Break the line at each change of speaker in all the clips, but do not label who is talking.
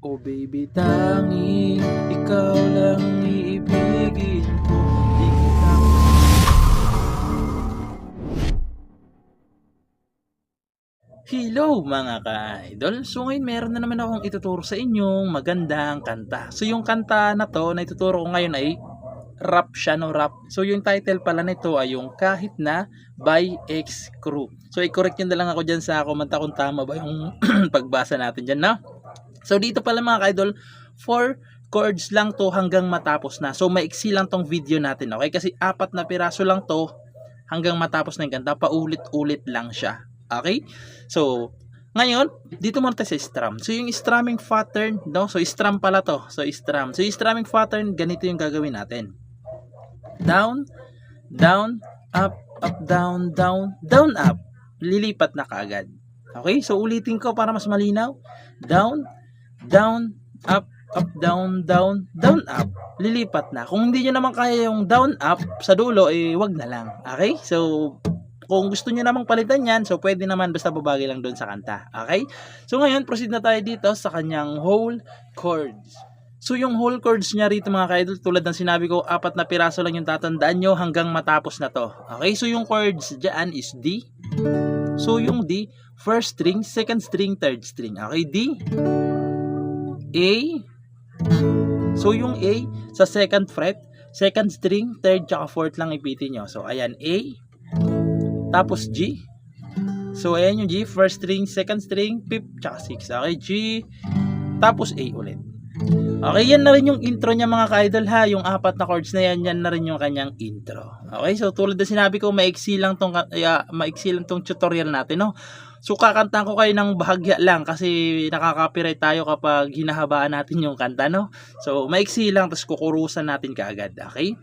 Oh baby, tanging ikaw lang iibigin ko. Di kita Hello mga ka-idol! So ngayon meron na naman akong ituturo sa inyong magandang kanta. So yung kanta na to na ituturo ko ngayon ay rap siya, no, rap. So yung title pala nito ay yung Kahit Na by X Crew. So i-correct nyo na lang ako dyan sa komanta kung tama ba yung pagbasa natin dyan, no? So dito pala mga ka-idol, 4 chords lang to hanggang matapos na. So maiksi lang tong video natin, okay? Kasi 4 na piraso lang to hanggang matapos na yung kanta. Paulit-ulit lang siya. Okay? So, ngayon, dito muna tayo sa strum. So, yung strumming pattern, no? So, strum pala to. So, strum. So, yung strumming pattern, ganito yung gagawin natin. Down, down, up, up, down, down, down, up. Lilipat na kaagad. Okay? So, ulitin ko para mas malinaw. Down, down, up, up, down, down, down, up. Lilipat na. Kung hindi nyo naman kaya yung down, up, sa dulo, eh, wag na lang. Okay? So, kung gusto nyo namang palitan yan, so pwede naman basta babagay lang doon sa kanta. Okay? So, ngayon, proceed na tayo dito sa kanyang whole chords. So, yung whole chords niya rito mga ka-idol, tulad ng sinabi ko, 4 na piraso lang yung tatandaan nyo hanggang matapos na to. Okay? So, yung chords dyan is D. So, yung D, first string, second string, third string. Okay? D, A. So, yung A, sa second fret, second string, third, tsaka fourth lang ipitin nyo. So, ayan, A. Tapos G. So, ayan yung G, first string, second string, fifth, tsaka sixth. Okay, G. Tapos A ulit. Okay, yan na rin yung intro niya mga ka-idol ha. Yung 4 na chords na yan, yan na rin yung kanyang intro. Okay, so tulad na sinabi ko, maiksi lang tong tutorial natin, no? So, kakantahan ko kayo ng bahagya lang kasi nakaka-copyright tayo kapag hinahabaan natin yung kanta, no? So, maiksi lang, tapos kukurusan natin kaagad, okay?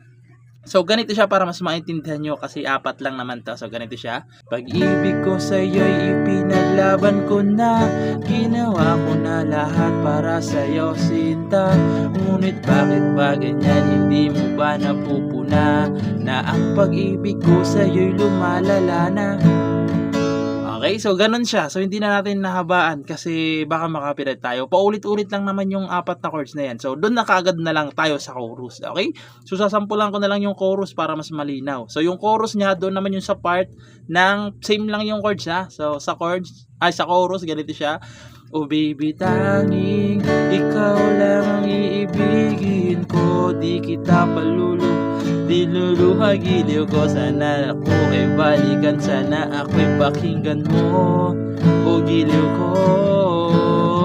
So, ganito siya para mas maintindihan nyo kasi 4 lang naman to. So, ganito siya. Pag-ibig ko sa'yo'y ipinaglaban ko na. Ginawa ko na lahat para sa'yo, sinta. Ngunit bakit ba ganyan? Hindi mo ba napupuna na ang pag-ibig ko sa'yo'y lumalala na? Okay, so ganun siya. So hindi na natin nahabaan kasi baka makapirate tayo. Paulit-ulit lang naman yung 4 na chords na yan. So doon na kaagad na lang tayo sa chorus. Okay? So sasampulan ko na lang yung chorus para mas malinaw. So yung chorus niya doon naman yung sa part ng same lang yung chords ha. So sa chords, sa chorus ganito siya. Oh baby, tanging ikaw lang ang iibigin ko. Di kita diluluha giliw ko. Sana ako ay balikan, sana ako'y pakinggan mo. O giliw ko.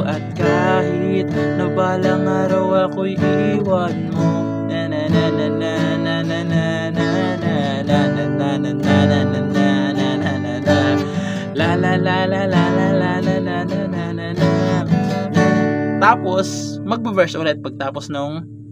At kahit na balang araw ako'y iwan mo. Na na na na na na na na na na na na na na na na na na na na la la la la la la la la na na na na na. Tapos magbe-verse ulit pagtapos ng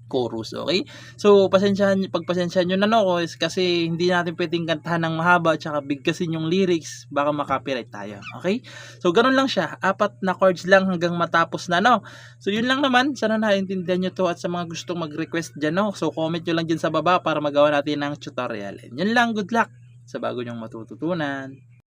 chorus, okay? So, pagpasensyahan nyo na no, kasi hindi natin pwedeng kantahan ng mahaba at saka bigkasin yung lyrics, baka makapiright tayo, okay? So, ganun lang siya, 4 na chords lang hanggang matapos na, no? So, yun lang naman, sana naintindihan nyo to at sa mga gustong mag-request dyan, no? So, comment nyo lang dyan sa baba para magawa natin ng tutorial. And yun lang, good luck sa bago nyong matututunan.